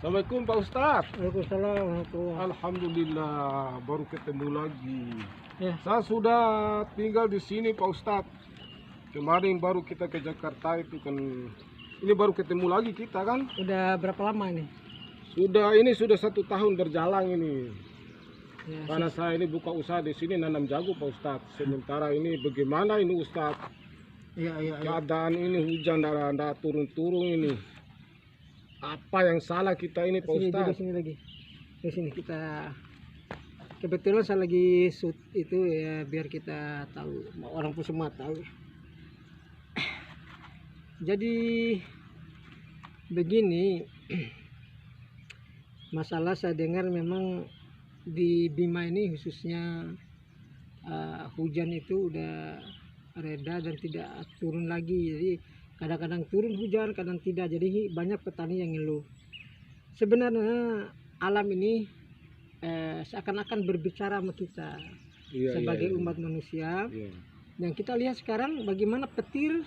Assalamualaikum Pak Ustadz. Waalaikumsalam warahmatullahi. Alhamdulillah baru ketemu lagi. Ya, Saya sudah tinggal di sini Pak Ustadz. Kemarin baru kita ke Jakarta itu kan. Ini baru ketemu lagi kita kan. udah berapa lama ini? Sudah 1 tahun berjalan ini. Ya, Karena saya ini buka usaha di sini nanam jagung Pak Ustadz. Sementara ini bagaimana ini Ustadz? iya. Keadaan ini hujan tidak turun-turun ini. Apa yang salah kita ini Pak Sini juga, Ustadz? sini lagi. Di sini kita kebetulan saya lagi shoot itu ya, biar kita tahu, orang pun semua tahu. Jadi begini, masalah saya dengar memang di Bima ini khususnya hujan itu udah reda dan tidak turun lagi. Jadi kadang-kadang turun hujan, kadang tidak. Jadi banyak petani yang ngeluh. Sebenarnya alam ini seakan-akan berbicara sama kita sebagai umat manusia. Iya. Yang kita lihat sekarang bagaimana petir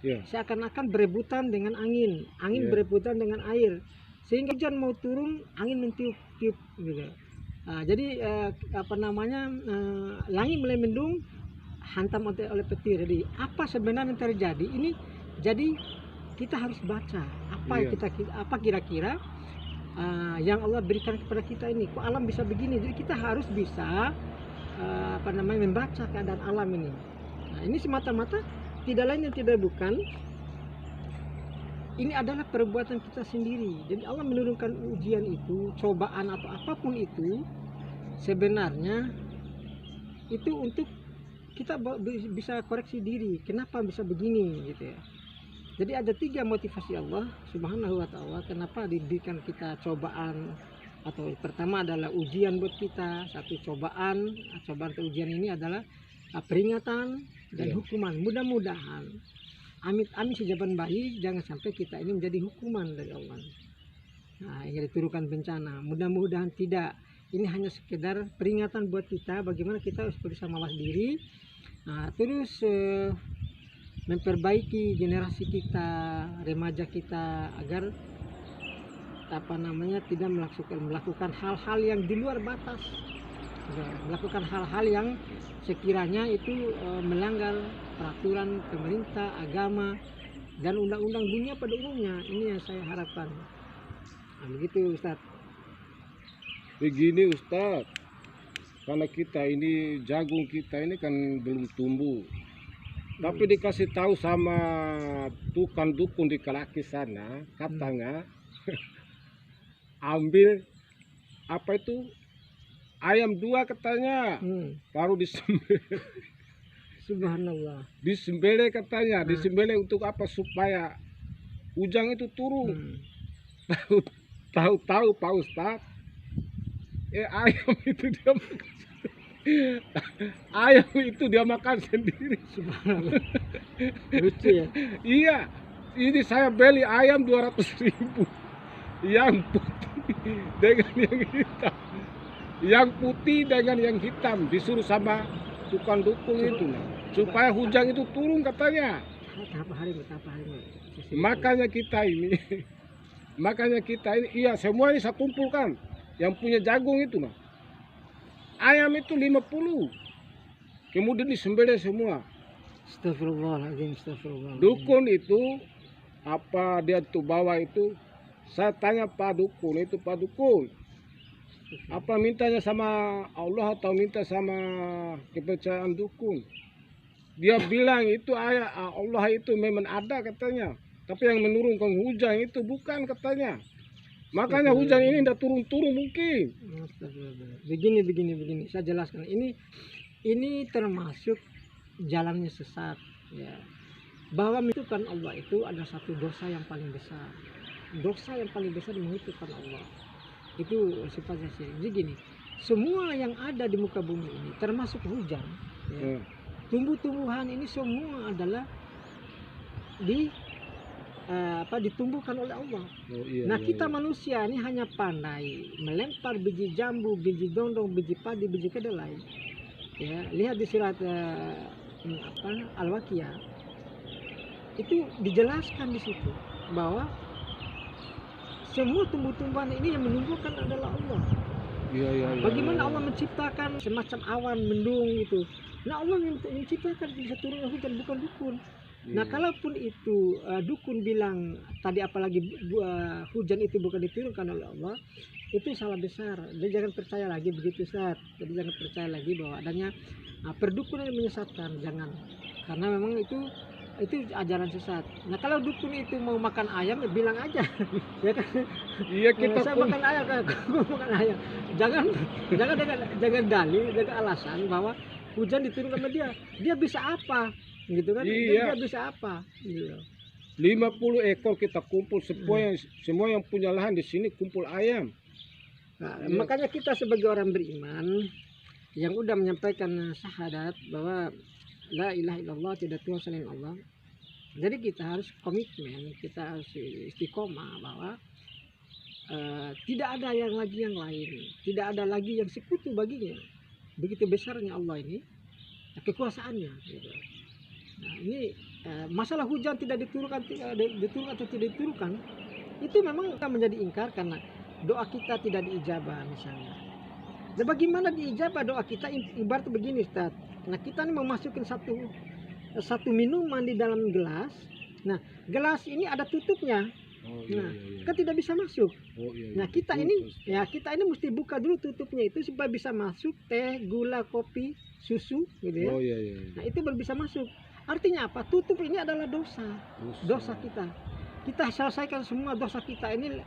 Iya. seakan-akan berebutan dengan angin, angin Iya. berebutan dengan air, sehingga hujan mau turun, angin mentiup-tiup gitu. Jadi langit mulai mendung, hantam oleh petir. Jadi apa sebenarnya yang terjadi ini? Jadi kita harus baca Iya. apa kira-kira yang Allah berikan kepada kita ini. Kok alam bisa begini? Jadi kita harus bisa membaca keadaan alam ini. Nah, ini semata-mata tidak lain dan tidak bukan, ini adalah perbuatan kita sendiri. Jadi Allah menurunkan ujian itu, cobaan atau apapun itu, sebenarnya itu untuk kita bisa koreksi diri. Kenapa bisa begini gitu ya. Jadi ada 3 motivasi Allah Subhanahu wa ta'ala kenapa diberikan kita cobaan. Atau pertama adalah ujian buat kita, satu cobaan atau ujian ini adalah peringatan dan hukuman. Mudah-mudahan amit-amit sejaban bayi jangan sampai kita ini menjadi hukuman dari Allah. Nah, yang diturunkan bencana, mudah-mudahan tidak. Ini hanya sekedar peringatan buat kita bagaimana kita harus bisa mawas diri. Nah, terus memperbaiki generasi kita, remaja kita agar tidak melakukan hal-hal yang di luar batas, melakukan hal-hal yang sekiranya itu melanggar peraturan pemerintah, agama dan undang-undang dunia pada umumnya. Ini yang saya harapkan. Nah, begitu Ustaz. Begini Ustadz, karena kita ini jagung kita ini kan belum tumbuh, tapi dikasih tahu sama tukang dukun di Kalaki sana, katanya ambil apa itu ayam 2 katanya, baru disembelih. Subhanallah. Disembelih katanya, disembelih untuk apa? Supaya hujan itu turun. Tahu-tahu Pak Ustadz, ayam itu dia makan. Ayam itu dia makan sendiri. Subhanallah. Lucu ya. Iya, ini saya beli ayam 200.000, yang putih dengan yang hitam, yang putih dengan yang hitam, disuruh sama tukang dukun itu supaya hujan itu turun katanya. Makanya kita ini iya, semua ini saya kumpulkan yang punya jagung itu nah. Ayam itu 50, kemudian disembelih semua. Astagfirullahaladzim, astagfirullahaladzim. Dukun itu apa dia tuh bawa itu, saya tanya Pak Dukun itu, Pak Dukun apa mintanya sama Allah atau minta sama kepercayaan dukun? Dia bilang itu Allah itu memang ada katanya, tapi yang menurunkan hujan itu bukan katanya. Makanya hujan ini tidak turun-turun mungkin. Begini. Saya jelaskan. Ini termasuk jalannya sesat. Ya. Bahwa menghitupkan Allah itu ada satu dosa yang paling besar. Dosa yang paling besar menghitupkan Allah. Itu sifatnya sih. Jadi gini, semua yang ada di muka bumi ini, termasuk hujan, ya, tumbuh-tumbuhan ini semua adalah ditumbuhkan oleh Allah. Nah, kita manusia ini hanya pandai melempar biji jambu, biji dondong, biji padi, biji kedelai. Ya, lihat di surat Al-Waqiah. Itu dijelaskan di situ bahwa semua tumbuh-tumbuhan ini yang menumbuhkan adalah Allah. Iya, iya, iya. Bagaimana Allah menciptakan semacam awan mendung itu. Nah Allah menciptakan bisa turun hujan, bukan dukun. Nah Iya. kalaupun itu dukun bilang tadi apalagi hujan itu bukan diturunkan oleh Allah, itu salah besar. Jadi jangan percaya lagi begitu Ustaz. Jadi jangan percaya lagi bahwa adanya perdukunan yang menyesatkan, jangan. Karena memang itu ajaran sesat. Nah kalau dukun itu mau makan ayam ya bilang aja, ya kan? Iya, kita Saya makan ayam, aku makan ayam. Jangan jangan dalih, jangan alasan bahwa hujan diturunkan sama dia. Dia bisa apa? Gitu kan? Iya. Dia bisa apa? Gitu. 50 ekor kita kumpul, semua yang punya lahan di sini kumpul ayam. Nah, Iya. makanya kita sebagai orang beriman yang udah menyampaikan syahadat bahwa la ilaha illallah, tidak Tuhan selain Allah. Jadi kita harus komitmen, kita harus istiqomah bahwa tidak ada yang lain, tidak ada lagi yang sekutu baginya. Begitu besarnya Allah ini, kekuasaannya. Gitu. Nah, ini masalah hujan tidak diturunkan atau tidak diturunkan, itu memang akan menjadi ingkar karena doa kita tidak diijabah misalnya. Dan bagaimana diijabah doa kita? Ibarat begini Ustaz. Nah kita ini memasukkan satu minuman di dalam gelas. Nah gelas ini ada tutupnya. Oh, iya, Nah iya, iya. kan tidak bisa masuk. Oh, iya, iya. Nah kita Betul, ini Ustaz. kita ini mesti buka dulu tutupnya itu supaya bisa masuk teh, gula, kopi, susu, gitu ya. Oh, iya, iya, iya. Nah itu baru bisa masuk. Artinya apa? Tutup ini adalah dosa kita. Kita selesaikan semua dosa kita ini,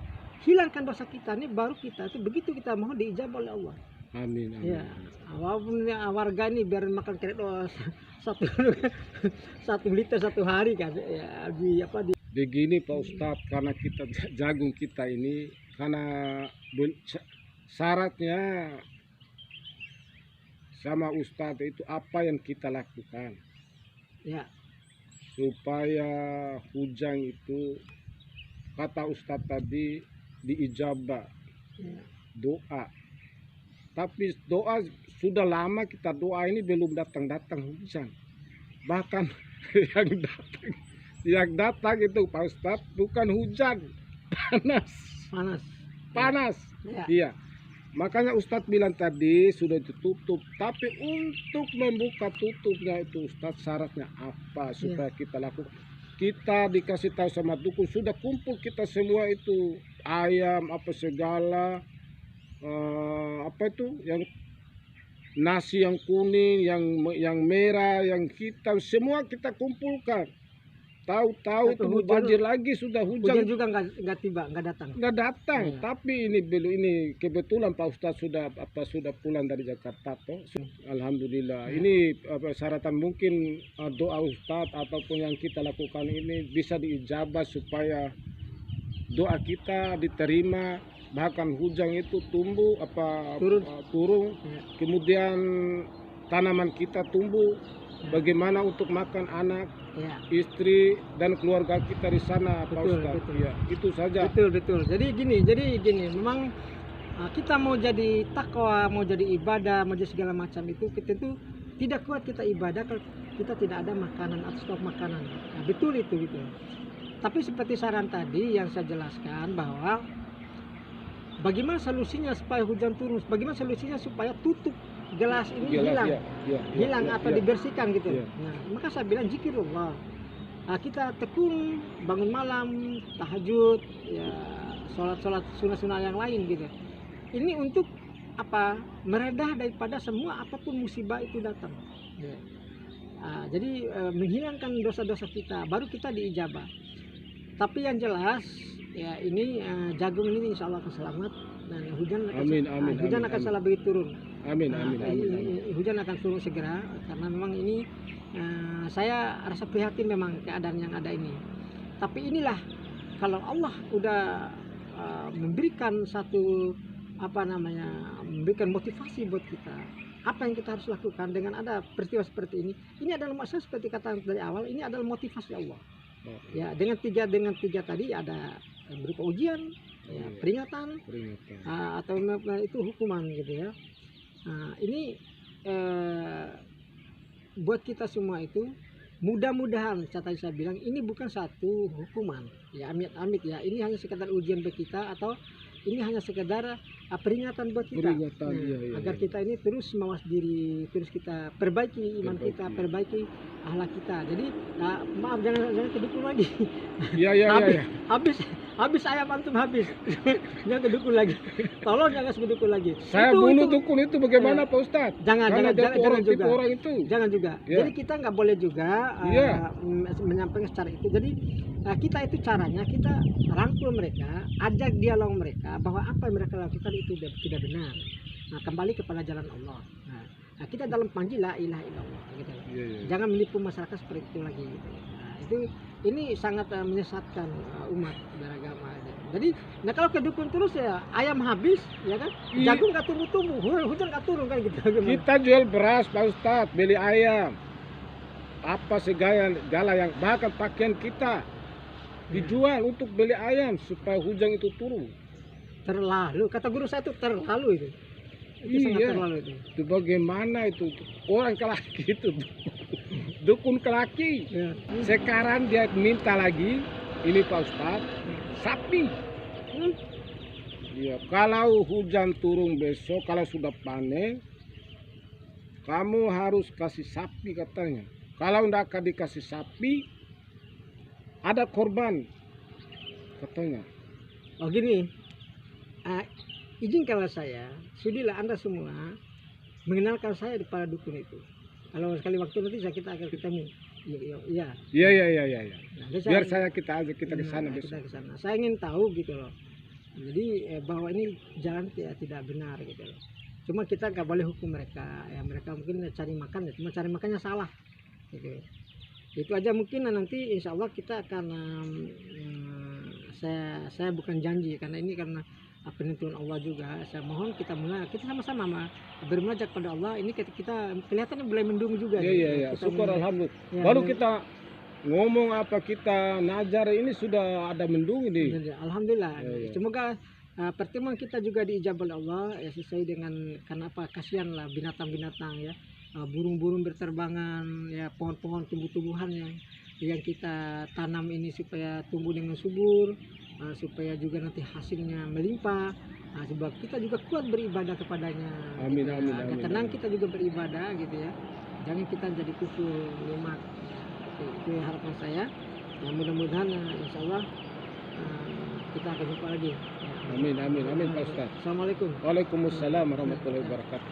hilangkan dosa kita ini, baru kita itu begitu kita mohon diijabah oleh Allah. Amin, amin. Ya, walaupun warga ini biar makan kredit satu liter satu hari kan, ya di Begini Pak Ustadz, karena kita jagung kita ini, karena syaratnya sama Ustadz itu apa yang kita lakukan ya, supaya hujan itu, kata Ustadz tadi, diijabah ya. doa. Tapi doa sudah lama kita doa ini belum datang hujan. Bahkan yang datang itu Pak Ustadz bukan hujan, panas. Ya. Iya. Makanya Ustadz bilang tadi sudah ditutup. Tapi untuk membuka tutupnya itu Ustadz syaratnya apa supaya kita lakukan? Kita dikasih tahu sama dukun, sudah kumpul kita semua itu ayam apa segala. Apa itu yang nasi yang kuning, yang merah, yang hitam, semua kita kumpulkan. Tahu-tahu itu banjir lagi, sudah hujan juga nggak datang. Ya. Tapi ini kebetulan Pak Ustadz sudah pulang dari Jakarta toh. Alhamdulillah. Ya. Ini syaratan mungkin doa Ustadz ataupun yang kita lakukan ini bisa diijabah supaya doa kita diterima, bahkan hujan itu tumbuh turun. Ya. Kemudian tanaman kita tumbuh. Ya. Bagaimana untuk makan anak, Ya. istri dan keluarga kita di sana, Pak Ustadz. Betul. Ya, itu saja. Betul. Jadi gini, memang kita mau jadi takwa, mau jadi ibadah, mau jadi segala macam itu, kita itu tidak kuat kita ibadah kalau kita tidak ada makanan atau stok makanan. Nah, betul itu gitu. Tapi seperti saran tadi yang saya jelaskan bahwa bagaimana solusinya supaya hujan turun, bagaimana solusinya supaya tutup gelas ini hilang atau dibersihkan gitu. Ya. Nah, maka saya bilang zikirullah. Kita tekun bangun malam, tahajud, ya sholat sunnah yang lain gitu. Ini untuk apa? Meredah daripada semua apapun musibah itu datang. Ya. Jadi menghilangkan dosa-dosa kita, baru kita diijabah. Tapi yang jelas ya ini jagung ini insya Allah akan selamat dan hujan akan selalu turun. Amin. Hujan akan turun segera karena memang ini saya rasa prihatin memang keadaan yang ada ini. Tapi inilah kalau Allah udah memberikan satu memberikan motivasi buat kita, apa yang kita harus lakukan dengan ada peristiwa seperti ini. Ini adalah maksud seperti kata dari awal, ini adalah motivasi Allah. Ya, dengan tiga tadi ada berupa ujian, ya, peringatan. Atau itu hukuman gitu ya. Nah, ini buat kita semua itu mudah-mudahan tadi saya bilang ini bukan satu hukuman ya, amit-amit ya, ini hanya sekedar ujian bagi kita, atau ini hanya sekedar peringatan buat kita. Peringatan, iya, iya, Agar iya. kita ini terus mawas diri, terus kita perbaiki iman kita, perbaiki akhlak kita. Jadi maaf, jangan kedukun lagi. Iya, iya, iya, iya. habis ayam antum habis. Jangan kedukun lagi. Tolong jangan kedukun lagi. Saya bunuh dukun itu bagaimana Pak Ustadz? Jangan Karena dia jangan orang, juga. tipe orang itu. Jangan juga. Ya. Jadi kita nggak boleh juga Iya. menyampaikan secara itu. Jadi kita itu caranya kita rangkul mereka, ajak dialog mereka bahwa apa yang mereka lakukan itu tidak benar. Nah, kembali kepada jalan Allah. Nah, kita dalam panji la ilaha illallah gitu. Iya, iya. Jangan menipu masyarakat seperti itu lagi gitu. Nah, ini sangat menyesatkan umat beragama gitu. Jadi kalau kedukun terus ya ayam habis ya kan, Iya. jagung nggak tumbuh, hujan nggak turun kan gitu. Gimana? Kita jual beras Pak Ustadz, beli ayam. Apa segala yang bahkan pakaian kita dijual untuk beli ayam supaya hujan itu turun. Terlalu, kata guru saya itu terlalu itu sangat Iya. terlalu itu. Itu bagaimana itu orang kelaki itu dukun kelaki. Ya. Sekarang dia minta lagi ini Pak Ustadz, sapi. Iya, kalau hujan turun besok, kalau sudah panen, kamu harus kasih sapi katanya. Kalau tidak akan dikasih sapi, ada korban katanya. Oh gini, izinkanlah saya, sudilah Anda semua mengenalkan saya kepada dukun itu. Kalau sekali waktu nanti kita akan ketemu. Iya. Iya, iya, iya, iya. Nah, Biar kita ajak kita ke sana Nah, besok. kita ke sana. Saya ingin tahu gitu loh. Jadi bahwa ini jalan tidak benar gitu loh. Cuma kita nggak boleh hukum mereka. Ya mereka mungkin cari makan ya, cuma cari makannya salah. Gitu. Itu aja mungkin nanti insya Allah kita akan saya bukan janji karena ini karena penentuan Allah juga. Saya mohon kita sama-sama bermunajat pada Allah. Ini kita kelihatannya mulai mendung juga. Iya, gitu. iya, iya. Kita Syukur mulai- alhamdulillah. Ya, Baru dan- kita ngomong apa kita najar ini sudah ada mendung ini. Alhamdulillah. Ya, ya. Semoga pertemuan kita juga diijabah oleh Allah ya, sesuai dengan karena apa, kasihan lah binatang-binatang ya, burung-burung berterbangan ya, pohon-pohon tumbuh-tumbuhan yang kita tanam ini supaya tumbuh dengan subur, supaya juga nanti hasilnya melimpah. Sebab kita juga kuat beribadah kepadanya. Amin, gitu ya. amin, Agak amin, tenang amin. kita juga beribadah gitu ya. Jangan kita jadi kufur nikmat. Itu harapan saya. Ya mudah-mudahan insya Allah kita akan jumpa lagi. Ya. Amin, amin, amin Pak Ustadz. Assalamualaikum. Waalaikumsalam warahmatullahi wabarakatuh.